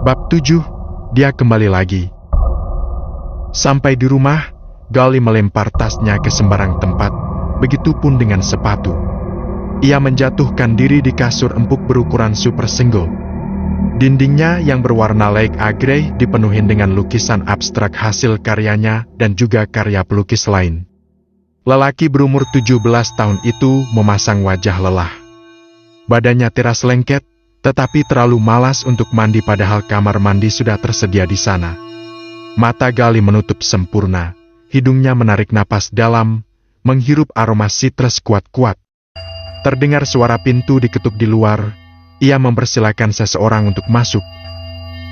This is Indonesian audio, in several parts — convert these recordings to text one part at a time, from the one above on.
Bab 7, dia kembali lagi. Sampai di rumah, Gali melempar tasnya ke sembarang tempat, begitupun dengan sepatu. Ia menjatuhkan diri di kasur empuk berukuran super single. Dindingnya yang berwarna light grey dipenuhi dengan lukisan abstrak hasil karyanya dan juga karya pelukis lain. Lelaki berumur 17 tahun itu memasang wajah lelah. Badannya teras lengket, tetapi terlalu malas untuk mandi padahal kamar mandi sudah tersedia di sana. Mata Gali menutup sempurna, hidungnya menarik napas dalam, menghirup aroma sitrus kuat-kuat. Terdengar suara pintu diketuk di luar, ia mempersilakan seseorang untuk masuk.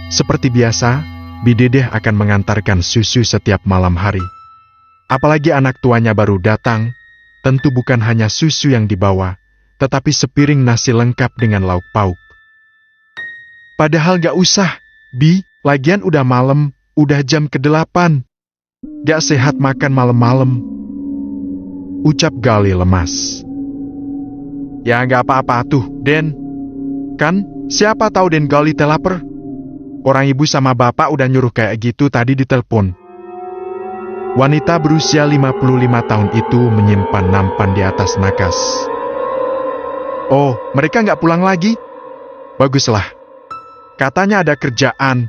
Seperti biasa, Bidedeh akan mengantarkan susu setiap malam hari. Apalagi anak tuanya baru datang, tentu bukan hanya susu yang dibawa, tetapi sepiring nasi lengkap dengan lauk pauk. Padahal gak usah, Bi, lagian udah malam, udah jam ke-8. Gak sehat makan malam-malam. Ucap Gali lemas. Ya gak apa-apa tuh, Den. Kan, siapa tahu Den Gali teh lapar. Orang ibu sama bapak udah nyuruh kayak gitu tadi di telepon. Wanita berusia 55 tahun itu menyimpan nampan di atas nakas. Oh, mereka nggak pulang lagi? Baguslah. Katanya ada kerjaan.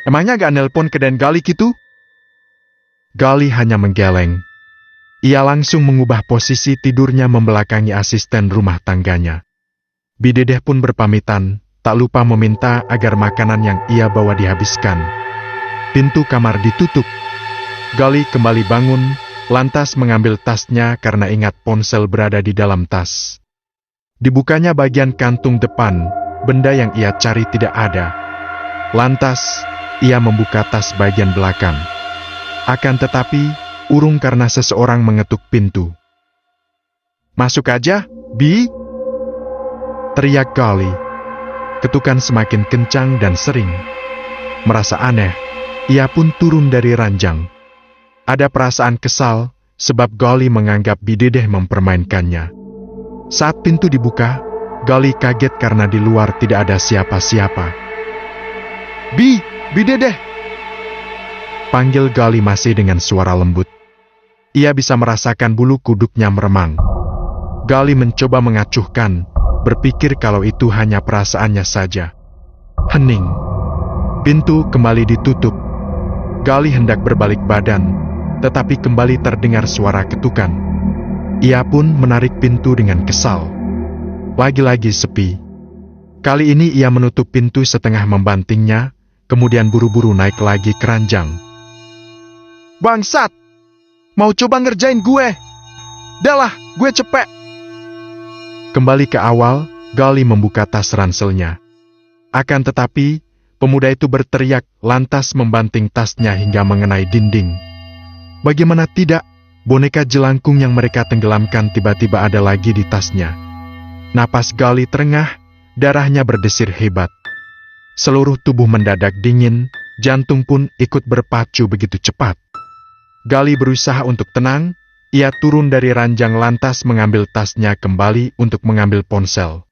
Emangnya gak nelpon ke Den Gali gitu? Gali hanya menggeleng. Ia langsung mengubah posisi tidurnya membelakangi asisten rumah tangganya. Bidedeh pun berpamitan, tak lupa meminta agar makanan yang ia bawa dihabiskan. Pintu kamar ditutup. Gali kembali bangun, lantas mengambil tasnya karena ingat ponsel berada di dalam tas. Dibukanya bagian kantung depan, benda yang ia cari tidak ada. Lantas, ia membuka tas bagian belakang. Akan tetapi, urung karena seseorang mengetuk pintu. Masuk aja, Bi! Teriak Gali. Ketukan semakin kencang dan sering. Merasa aneh, ia pun turun dari ranjang. Ada perasaan kesal, sebab Gali menganggap Bidedeh mempermainkannya. Saat pintu dibuka, Gali kaget karena di luar tidak ada siapa-siapa. Bidedeh! Panggil Gali masih dengan suara lembut. Ia bisa merasakan bulu kuduknya meremang. Gali mencoba mengacuhkan, berpikir kalau itu hanya perasaannya saja. Hening. Pintu kembali ditutup. Gali hendak berbalik badan, tetapi kembali terdengar suara ketukan. Ia pun menarik pintu dengan kesal. Lagi-lagi sepi. Kali ini ia menutup pintu setengah membantingnya, kemudian buru-buru naik lagi ke ranjang. Bangsat! Mau coba ngerjain gue? Dahlah, gue cepet! Kembali ke awal, Gali membuka tas ranselnya. Akan tetapi, pemuda itu berteriak lantas membanting tasnya hingga mengenai dinding. Bagaimana tidak? Boneka jelangkung yang mereka tenggelamkan tiba-tiba ada lagi di tasnya. Napas Gali terengah, darahnya berdesir hebat. Seluruh tubuh mendadak dingin, jantung pun ikut berpacu begitu cepat. Gali berusaha untuk tenang, ia turun dari ranjang lantas mengambil tasnya kembali untuk mengambil ponsel.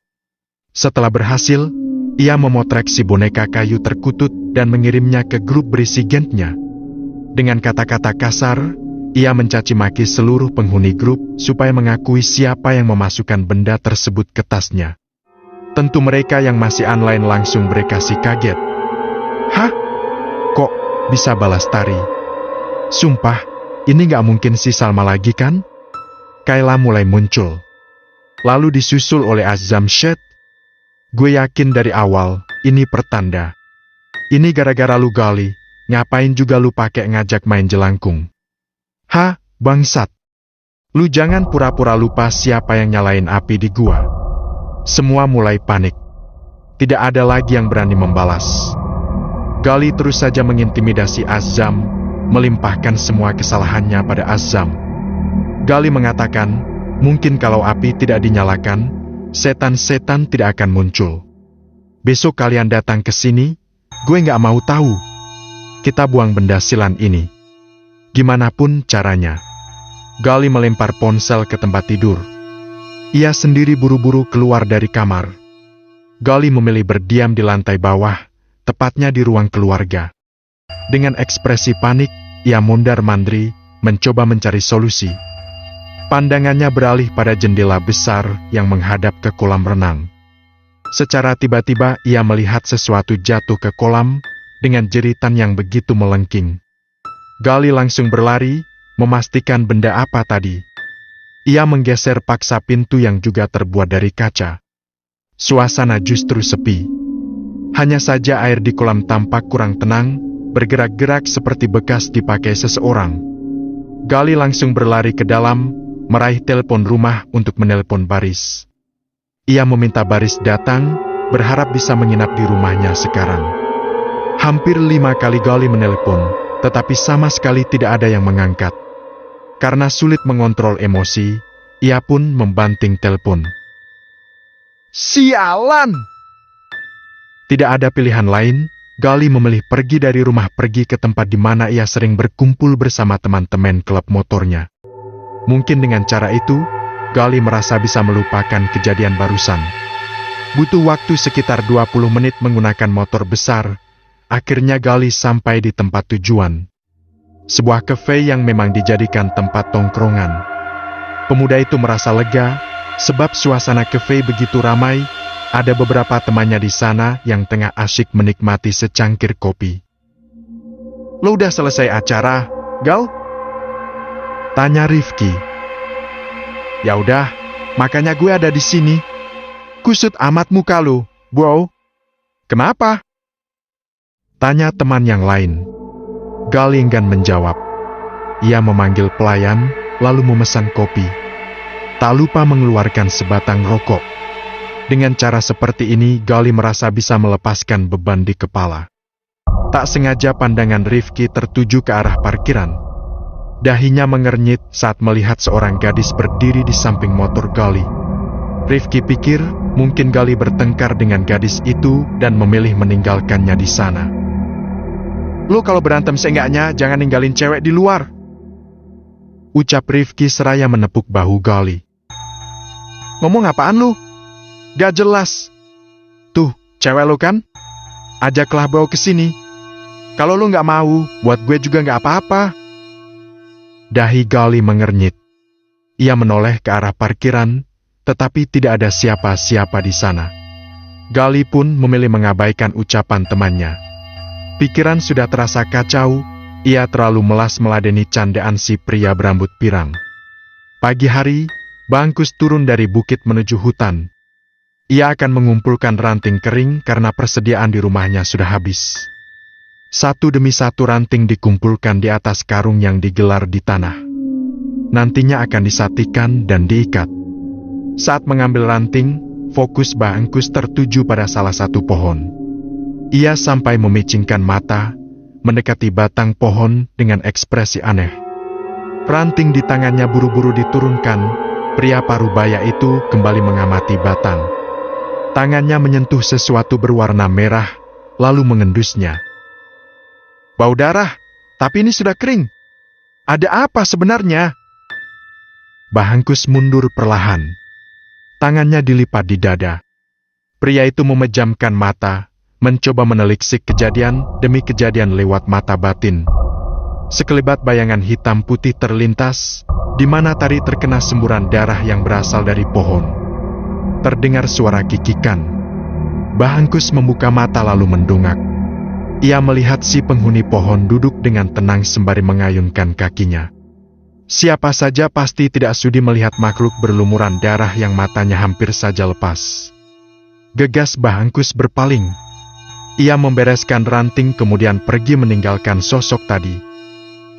Setelah berhasil, ia memotret si boneka kayu terkutut dan mengirimnya ke grup berisi gengnya. Dengan kata-kata kasar, ia mencaci maki seluruh penghuni grup supaya mengakui siapa yang memasukkan benda tersebut ke tasnya. Tentu mereka yang masih online langsung bereaksi kaget. Hah? Kok bisa balas tari? Sumpah, ini gak mungkin si Salma lagi kan? Kayla mulai muncul. Lalu disusul oleh Azam Shed. Gue yakin dari awal, ini pertanda. Ini gara-gara lu Gali, ngapain juga lu pakai ngajak main jelangkung? Hah, bangsat. Lu jangan pura-pura lupa siapa yang nyalain api di gua. Semua mulai panik. Tidak ada lagi yang berani membalas. Gali terus saja mengintimidasi Azam, melimpahkan semua kesalahannya pada Azam. Gali mengatakan, mungkin kalau api tidak dinyalakan, setan-setan tidak akan muncul. Besok kalian datang ke sini, gue nggak mau tahu. Kita buang benda silan ini. Gimana pun caranya. Gali melempar ponsel ke tempat tidur. Ia sendiri buru-buru keluar dari kamar. Gali memilih berdiam di lantai bawah, tepatnya di ruang keluarga. Dengan ekspresi panik, ia mondar-mandir, mencoba mencari solusi. Pandangannya beralih pada jendela besar yang menghadap ke kolam renang. Secara tiba-tiba ia melihat sesuatu jatuh ke kolam dengan jeritan yang begitu melengking. Gali langsung berlari, memastikan benda apa tadi. Ia menggeser paksa pintu yang juga terbuat dari kaca. Suasana justru sepi. Hanya saja air di kolam tampak kurang tenang, bergerak-gerak seperti bekas dipakai seseorang. Gali langsung berlari ke dalam, meraih telepon rumah untuk menelpon Baris. Ia meminta Baris datang, berharap bisa menginap di rumahnya sekarang. Hampir 5 kali Gali menelpon, tetapi sama sekali tidak ada yang mengangkat. Karena sulit mengontrol emosi, ia pun membanting telepon. Sialan! Tidak ada pilihan lain, Gali memilih pergi dari rumah, pergi ke tempat di mana ia sering berkumpul bersama teman-teman klub motornya. Mungkin dengan cara itu, Gali merasa bisa melupakan kejadian barusan. Butuh waktu sekitar 20 menit menggunakan motor besar. Akhirnya Gali sampai di tempat tujuan. Sebuah kafe yang memang dijadikan tempat tongkrongan. Pemuda itu merasa lega, sebab suasana kafe begitu ramai, ada beberapa temannya di sana yang tengah asyik menikmati secangkir kopi. Lo udah selesai acara, Gal? Tanya Rifki. Ya udah, makanya gue ada di sini. Kusut amat muka lu, bro. Kenapa? Tanya teman yang lain. Gal enggan menjawab. Ia memanggil pelayan, lalu memesan kopi. Tak lupa mengeluarkan sebatang rokok. Dengan cara seperti ini, Gali merasa bisa melepaskan beban di kepala. Tak sengaja pandangan Rifki tertuju ke arah parkiran. Dahinya mengernyit saat melihat seorang gadis berdiri di samping motor Gali. Rifki pikir mungkin Gali bertengkar dengan gadis itu dan memilih meninggalkannya di sana. Lu kalau berantem seenggaknya jangan ninggalin cewek di luar. Ucap Rifki seraya menepuk bahu Gali. Ngomong apaan lu? Gak jelas. Tuh, cewek lu kan? Ajaklah bawa ke sini. Kalau lu gak mau, buat gue juga gak apa-apa. Dahi Gali mengernyit. Ia menoleh ke arah parkiran, tetapi tidak ada siapa-siapa di sana. Gali pun memilih mengabaikan ucapan temannya. Pikiran sudah terasa kacau, ia terlalu melas meladeni candaan si pria berambut pirang. Pagi hari, Bangkus turun dari bukit menuju hutan. Ia akan mengumpulkan ranting kering karena persediaan di rumahnya sudah habis. Satu demi satu ranting dikumpulkan di atas karung yang digelar di tanah. Nantinya akan disatikan dan diikat. Saat mengambil ranting, fokus Bangkus tertuju pada salah satu pohon. Ia sampai memicingkan mata, mendekati batang pohon dengan ekspresi aneh. Ranting di tangannya buru-buru diturunkan, pria parubaya itu kembali mengamati batang. Tangannya menyentuh sesuatu berwarna merah, lalu mengendusnya. Bau darah, tapi ini sudah kering. Ada apa sebenarnya? Bangkus mundur perlahan. Tangannya dilipat di dada. Pria itu memejamkan mata, mencoba menelisik kejadian demi kejadian lewat mata batin. Sekelebat bayangan hitam putih terlintas, di mana tadi terkena semburan darah yang berasal dari pohon. Terdengar suara kikikan. Bangkus membuka mata lalu mendongak. Ia melihat si penghuni pohon duduk dengan tenang sembari mengayunkan kakinya. Siapa saja pasti tidak sudi melihat makhluk berlumuran darah yang matanya hampir saja lepas. Gegas Bangkus berpaling. Ia membereskan ranting kemudian pergi meninggalkan sosok tadi.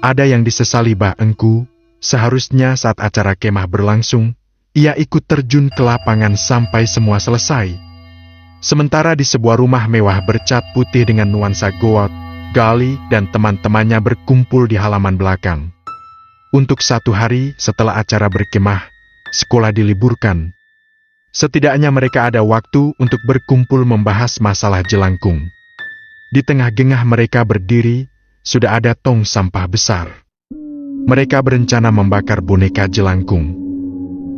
Ada yang disesali Bangku, seharusnya saat acara kemah berlangsung, ia ikut terjun ke lapangan sampai semua selesai. Sementara di sebuah rumah mewah bercat putih dengan nuansa goat, Gali dan teman-temannya berkumpul di halaman belakang. Untuk 1 hari setelah acara berkemah, sekolah diliburkan. Setidaknya mereka ada waktu untuk berkumpul membahas masalah jelangkung. Di tengah gengah mereka berdiri, sudah ada tong sampah besar. Mereka berencana membakar boneka jelangkung.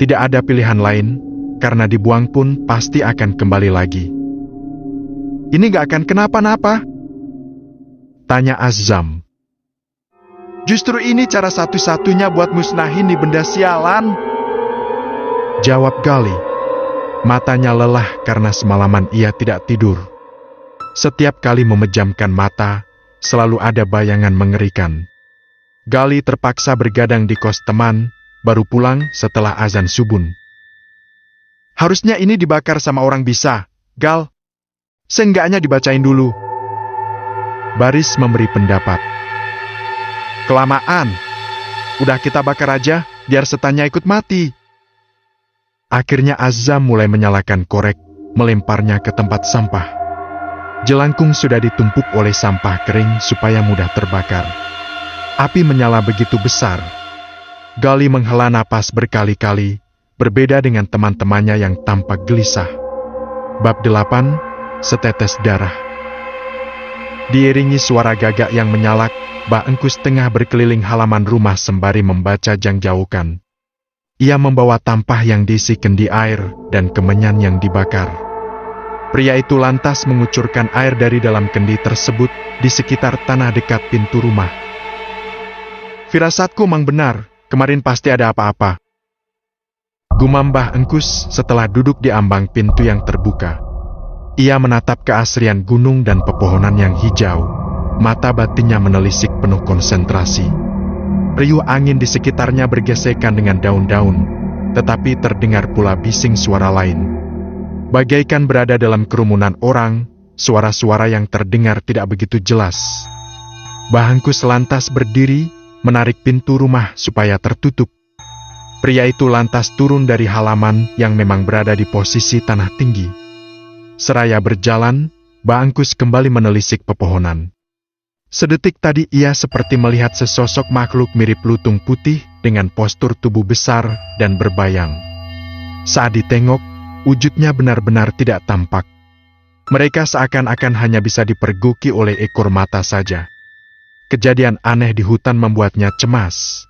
Tidak ada pilihan lain, karena dibuang pun pasti akan kembali lagi. Ini gak akan kenapa-napa? Tanya Azam. Justru ini cara satu-satunya buat musnahin nih benda sialan. Jawab Gali. Matanya lelah karena semalaman ia tidak tidur. Setiap kali memejamkan mata, selalu ada bayangan mengerikan. Gali terpaksa bergadang di kos teman, baru pulang setelah azan subuh. Harusnya ini dibakar sama orang bisa, Gal. Seenggaknya dibacain dulu. Baris memberi pendapat. Kelamaan. Udah kita bakar aja, biar setannya ikut mati. Akhirnya Azam mulai menyalakan korek, melemparnya ke tempat sampah. Jelangkung sudah ditumpuk oleh sampah kering supaya mudah terbakar. Api menyala begitu besar. Gali menghela napas berkali-kali, berbeda dengan teman-temannya yang tampak gelisah. Bab 8, Setetes Darah. Diiringi suara gagak yang menyalak, Mbah Engkus tengah berkeliling halaman rumah sembari membaca jangjaukan. Ia membawa tampah yang diisi kendi air dan kemenyan yang dibakar. Pria itu lantas mengucurkan air dari dalam kendi tersebut di sekitar tanah dekat pintu rumah. Firasatku mang benar, kemarin pasti ada apa-apa. Gumam Mbah Engkus setelah duduk di ambang pintu yang terbuka. Ia menatap keasrian gunung dan pepohonan yang hijau. Mata batinnya menelisik penuh konsentrasi. Riuh angin di sekitarnya bergesekan dengan daun-daun, tetapi terdengar pula bising suara lain. Bagaikan berada dalam kerumunan orang, suara-suara yang terdengar tidak begitu jelas. Mbah Engkus lantas berdiri, menarik pintu rumah supaya tertutup. Pria itu lantas turun dari halaman yang memang berada di posisi tanah tinggi. Seraya berjalan, Mbah Engkus kembali menelisik pepohonan. Sedetik tadi ia seperti melihat sesosok makhluk mirip lutung putih dengan postur tubuh besar dan berbayang. Saat ditengok, wujudnya benar-benar tidak tampak. Mereka seakan-akan hanya bisa dipergoki oleh ekor mata saja. Kejadian aneh di hutan membuatnya cemas.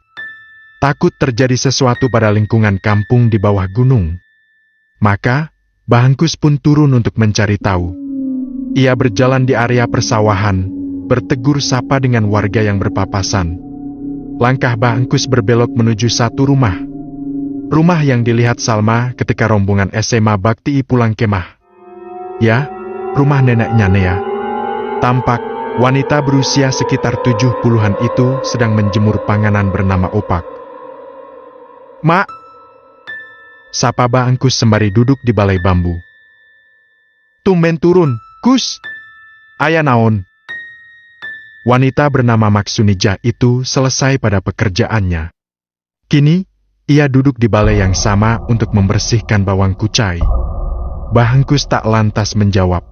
Takut terjadi sesuatu pada lingkungan kampung di bawah gunung. Maka, Mbah Engkus pun turun untuk mencari tahu. Ia berjalan di area persawahan, bertegur sapa dengan warga yang berpapasan. Langkah Mbah Engkus berbelok menuju satu rumah. Rumah yang dilihat Salma ketika rombongan SMA Bakti pulang kemah. Ya, rumah neneknya Nea. Tampak, wanita berusia sekitar 70-an itu sedang menjemur panganan bernama opak. Mak! Sapa Mbah Engkus sembari duduk di balai bambu. Tumben turun, Kus! Aya naon? Wanita bernama Maksunijah itu selesai pada pekerjaannya. Kini, ia duduk di balai yang sama untuk membersihkan bawang kucai. Mbah Engkus tak lantas menjawab.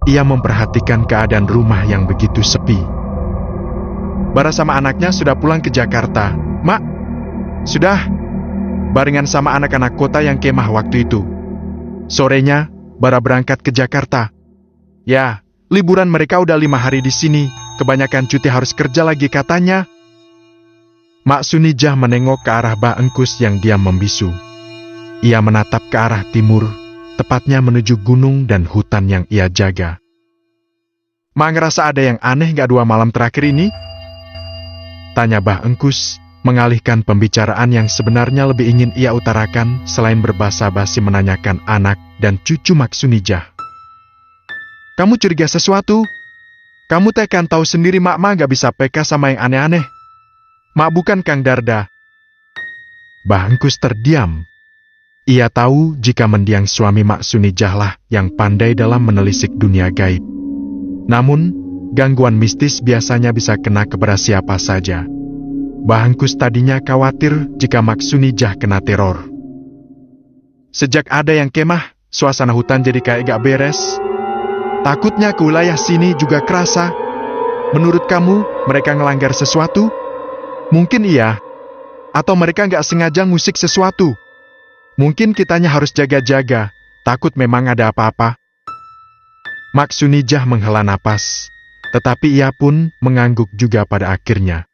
Ia memperhatikan keadaan rumah yang begitu sepi. Bara sama anaknya sudah pulang ke Jakarta. Mak, sudah. Barengan sama anak-anak kota yang kemah waktu itu. Sorenya, Bara berangkat ke Jakarta. Ya, liburan mereka udah 5 hari di sini. Kebanyakan cuti harus kerja lagi katanya. Mak Sunijah menengok ke arah Mbah Engkus yang diam membisu. Ia menatap ke arah timur, tepatnya menuju gunung dan hutan yang ia jaga. Mak ngerasa ada yang aneh gak 2 malam terakhir ini? Tanya Mbah Engkus, mengalihkan pembicaraan yang sebenarnya lebih ingin ia utarakan selain berbasa-basi menanyakan anak dan cucu Mak Sunijah. Kamu curiga sesuatu? Kamu teh kan tahu sendiri mak gak bisa peka sama yang aneh-aneh. Mak bukan Kang Darda. Mbah Engkus terdiam. Ia tahu jika mendiang suami Mak Sunijah lah yang pandai dalam menelisik dunia gaib. Namun, gangguan mistis biasanya bisa kena kepada siapa saja. Mbah Engkus tadinya khawatir jika Mak Sunijah kena teror. Sejak ada yang kemah, suasana hutan jadi kayak gak beres. Takutnya ke wilayah sini juga kerasa. Menurut kamu, mereka ngelanggar sesuatu? Mungkin iya. Atau mereka gak sengaja ngusik sesuatu. Mungkin kitanya harus jaga-jaga, takut memang ada apa-apa. Mak Sunijah menghela napas, tetapi ia pun mengangguk juga pada akhirnya.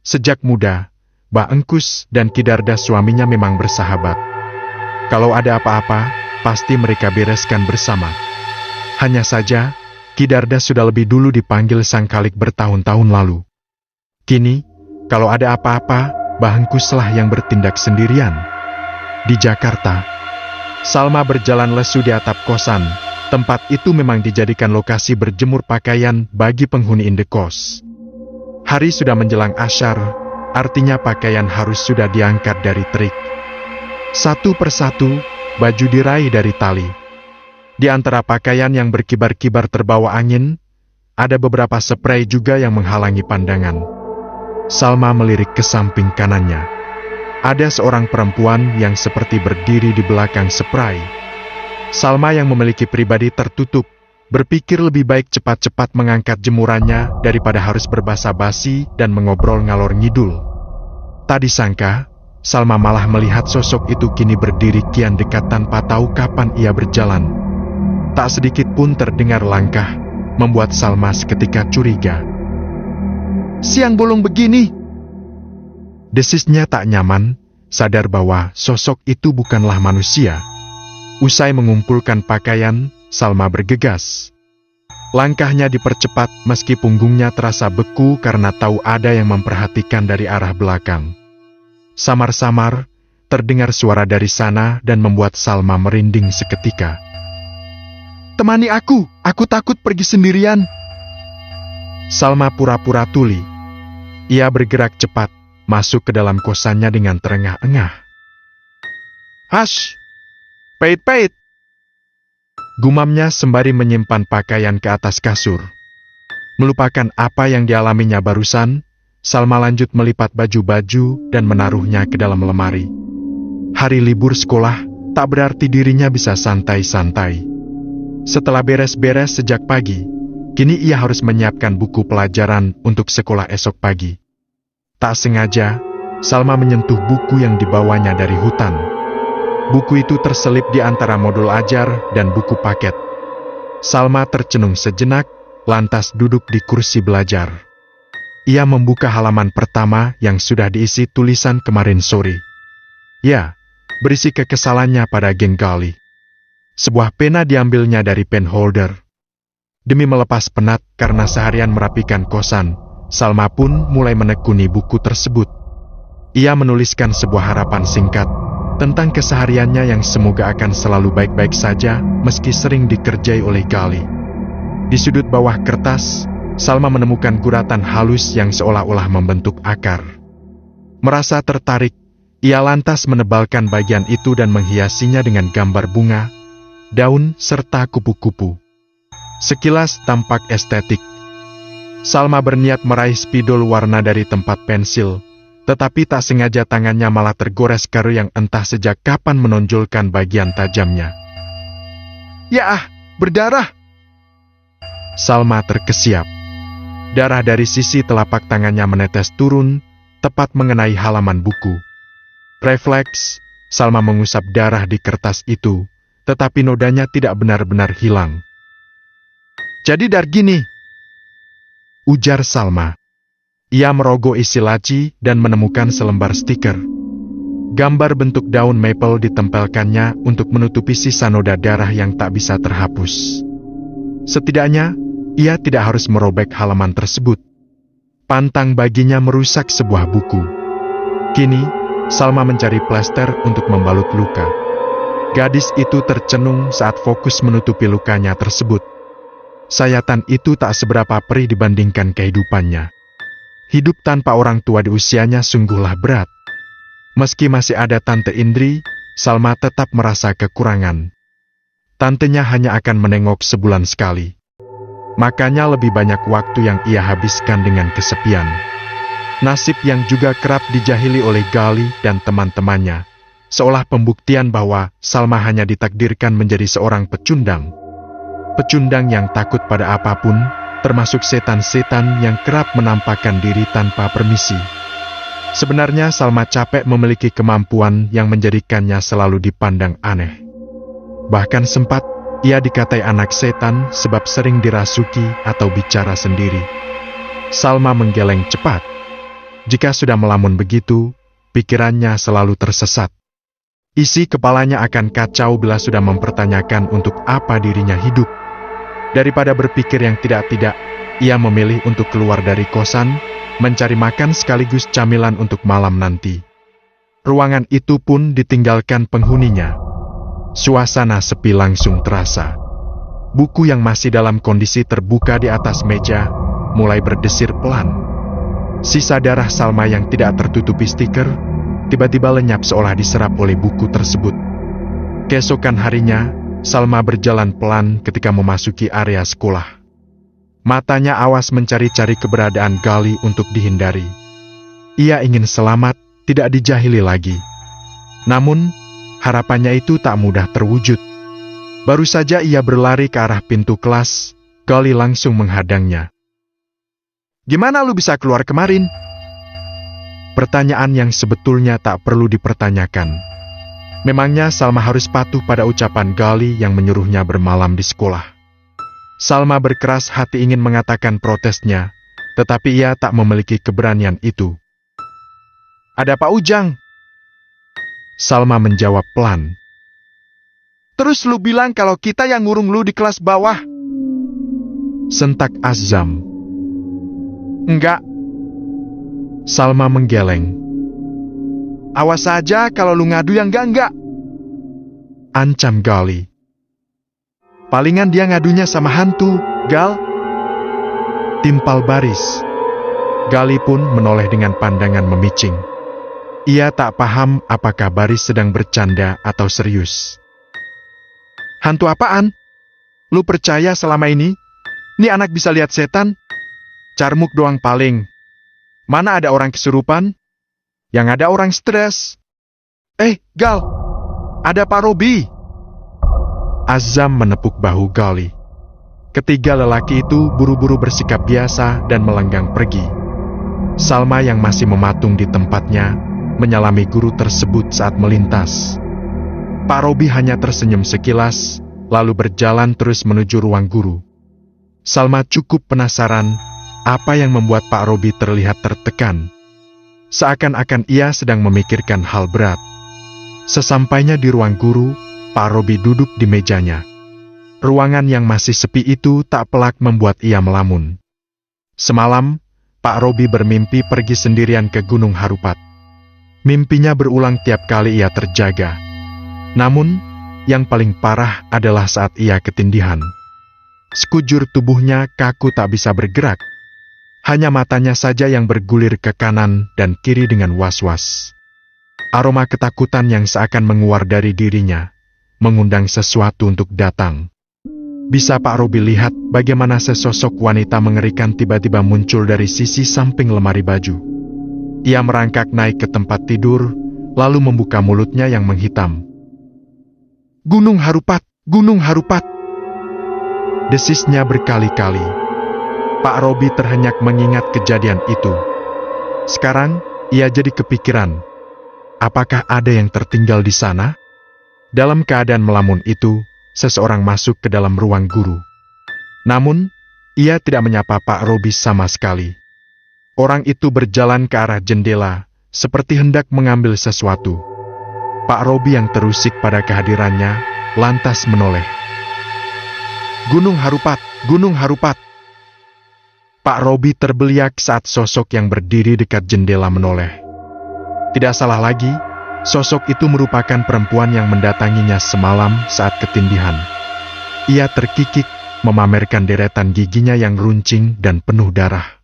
Sejak muda, Mbah Engkus dan Ki Darda suaminya memang bersahabat. Kalau ada apa-apa, pasti mereka bereskan bersama. Hanya saja, Kidarda sudah lebih dulu dipanggil sang Khalik bertahun-tahun lalu. Kini, kalau ada apa-apa, Bahengkuslah yang bertindak sendirian. Di Jakarta, Salma berjalan lesu di atap kosan. Tempat itu memang dijadikan lokasi berjemur pakaian bagi penghuni indekos. Hari sudah menjelang asyar, artinya pakaian harus sudah diangkat dari terik. Satu persatu, baju diraih dari tali. Di antara pakaian yang berkibar-kibar terbawa angin, ada beberapa spray juga yang menghalangi pandangan. Salma melirik ke samping kanannya. Ada seorang perempuan yang seperti berdiri di belakang spray. Salma yang memiliki pribadi tertutup, berpikir lebih baik cepat-cepat mengangkat jemurannya daripada harus berbasa-basi dan mengobrol ngalor ngidul. Tak disangka, Salma malah melihat sosok itu kini berdiri kian dekat tanpa tahu kapan ia berjalan. Tak sedikit pun terdengar langkah, membuat Salma seketika curiga. "Siang bolong begini!" Desisnya tak nyaman, sadar bahwa sosok itu bukanlah manusia. Usai mengumpulkan pakaian, Salma bergegas. Langkahnya dipercepat meski punggungnya terasa beku karena tahu ada yang memperhatikan dari arah belakang. Samar-samar, terdengar suara dari sana dan membuat Salma merinding seketika. "Temani aku takut pergi sendirian." Salma pura-pura tuli. Ia bergerak cepat, masuk ke dalam kosannya dengan terengah-engah. "Hash! Pait-pait!" Gumamnya sembari menyimpan pakaian ke atas kasur. Melupakan apa yang dialaminya barusan, Salma lanjut melipat baju-baju dan menaruhnya ke dalam lemari. Hari libur sekolah, tak berarti dirinya bisa santai-santai. Setelah beres-beres sejak pagi, kini ia harus menyiapkan buku pelajaran untuk sekolah esok pagi. Tak sengaja, Salma menyentuh buku yang dibawanya dari hutan. Buku itu terselip di antara modul ajar dan buku paket. Salma tercenung sejenak, lantas duduk di kursi belajar. Ia membuka halaman pertama yang sudah diisi tulisan kemarin sore. Ya, berisi kekesalannya pada geng Gali. Sebuah pena diambilnya dari pen holder. Demi melepas penat karena seharian merapikan kosan, Salma pun mulai menekuni buku tersebut. Ia menuliskan sebuah harapan singkat tentang kesehariannya yang semoga akan selalu baik-baik saja meski sering dikerjai oleh Gali. Di sudut bawah kertas, Salma menemukan guratan halus yang seolah-olah membentuk akar. Merasa tertarik, ia lantas menebalkan bagian itu dan menghiasinya dengan gambar bunga, daun, serta kupu-kupu. Sekilas tampak estetik. Salma berniat meraih spidol warna dari tempat pensil, tetapi tak sengaja tangannya malah tergores karu yang entah sejak kapan menonjolkan bagian tajamnya. "Ya, berdarah!" Salma terkesiap. Darah dari sisi telapak tangannya menetes turun, tepat mengenai halaman buku. Refleks, Salma mengusap darah di kertas itu, tetapi nodanya tidak benar-benar hilang. "Jadi dar gini," ujar Salma. Ia merogoh isi laci dan menemukan selembar stiker. Gambar bentuk daun maple ditempelkannya untuk menutupi sisa noda darah yang tak bisa terhapus. Setidaknya, ia tidak harus merobek halaman tersebut. Pantang baginya merusak sebuah buku. Kini, Salma mencari plester untuk membalut luka. Gadis itu tercenung saat fokus menutupi lukanya tersebut. Sayatan itu tak seberapa perih dibandingkan kehidupannya. Hidup tanpa orang tua di usianya sungguhlah berat. Meski masih ada Tante Indri, Salma tetap merasa kekurangan. Tantenya hanya akan menengok sebulan sekali. Makanya lebih banyak waktu yang ia habiskan dengan kesepian. Nasib yang juga kerap dijahili oleh Gali dan teman-temannya, seolah pembuktian bahwa Salma hanya ditakdirkan menjadi seorang pecundang. Pecundang yang takut pada apapun, termasuk setan-setan yang kerap menampakkan diri tanpa permisi. Sebenarnya Salma capek memiliki kemampuan yang menjadikannya selalu dipandang aneh. Bahkan sempat ia dikatai anak setan sebab sering dirasuki atau bicara sendiri. Salma menggeleng cepat. Jika sudah melamun begitu, pikirannya selalu tersesat. Isi kepalanya akan kacau bila sudah mempertanyakan untuk apa dirinya hidup. Daripada berpikir yang tidak-tidak, ia memilih untuk keluar dari kosan, mencari makan sekaligus camilan untuk malam nanti. Ruangan itu pun ditinggalkan penghuninya. Suasana sepi langsung terasa. Buku yang masih dalam kondisi terbuka di atas meja mulai berdesir pelan. Sisa darah Salma yang tidak tertutupi stiker tiba-tiba lenyap seolah diserap oleh buku tersebut. Keesokan harinya, Salma berjalan pelan ketika memasuki area sekolah. Matanya awas mencari-cari keberadaan Gali untuk dihindari. Ia ingin selamat, tidak dijahili lagi. Namun, harapannya itu tak mudah terwujud. Baru saja ia berlari ke arah pintu kelas, Gali langsung menghadangnya. "Gimana lu bisa keluar kemarin?" Pertanyaan yang sebetulnya tak perlu dipertanyakan. Memangnya Salma harus patuh pada ucapan Gali yang menyuruhnya bermalam di sekolah? Salma berkeras hati ingin mengatakan protesnya, tetapi ia tak memiliki keberanian itu. "Ada Pak Ujang." Salma menjawab pelan. "Terus lu bilang kalau kita yang ngurung lu di kelas bawah?" Sentak Azam. "Enggak." Salma menggeleng. "Awas saja kalau lu ngadu yang enggak-enggak," ancam Gali. "Palingan dia ngadunya sama hantu, Gal." Timpal baris. Gali pun menoleh dengan pandangan memicing. Ia tak paham apakah Baris sedang bercanda atau serius. "Hantu apaan? Lu percaya selama ini? Nih anak bisa lihat setan? Carmuk doang paling. Mana ada orang kesurupan? Yang ada orang stres." Gal, ada Pak Robi." Azam menepuk bahu Gali. Ketiga lelaki itu buru-buru bersikap biasa dan melenggang pergi. Salma yang masih mematung di tempatnya menyalami guru tersebut saat melintas. Pak Robi hanya tersenyum sekilas, lalu berjalan terus menuju ruang guru. Salma cukup penasaran apa yang membuat Pak Robi terlihat tertekan. Seakan-akan ia sedang memikirkan hal berat. Sesampainya di ruang guru, Pak Robi duduk di mejanya. Ruangan yang masih sepi itu tak pelak membuat ia melamun. Semalam, Pak Robi bermimpi pergi sendirian ke Gunung Harupat. Mimpinya berulang tiap kali ia terjaga. Namun, yang paling parah adalah saat ia ketindihan. Sekujur tubuhnya kaku tak bisa bergerak. Hanya matanya saja yang bergulir ke kanan dan kiri dengan was-was. Aroma ketakutan yang seakan menguar dari dirinya, mengundang sesuatu untuk datang. Bisa Pak Robi lihat bagaimana sesosok wanita mengerikan tiba-tiba muncul dari sisi samping lemari baju. Ia merangkak naik ke tempat tidur, lalu membuka mulutnya yang menghitam. "Gunung Harupat! Gunung Harupat!" Desisnya berkali-kali. Pak Robi terhenyak mengingat kejadian itu. Sekarang, ia jadi kepikiran. Apakah ada yang tertinggal di sana? Dalam keadaan melamun itu, seseorang masuk ke dalam ruang guru. Namun, ia tidak menyapa Pak Robi sama sekali. Orang itu berjalan ke arah jendela, seperti hendak mengambil sesuatu. Pak Robi yang terusik pada kehadirannya, lantas menoleh. "Gunung Harupat! Gunung Harupat!" Pak Robi terbeliak saat sosok yang berdiri dekat jendela menoleh. Tidak salah lagi, sosok itu merupakan perempuan yang mendatanginya semalam saat ketindihan. Ia terkikik, memamerkan deretan giginya yang runcing dan penuh darah.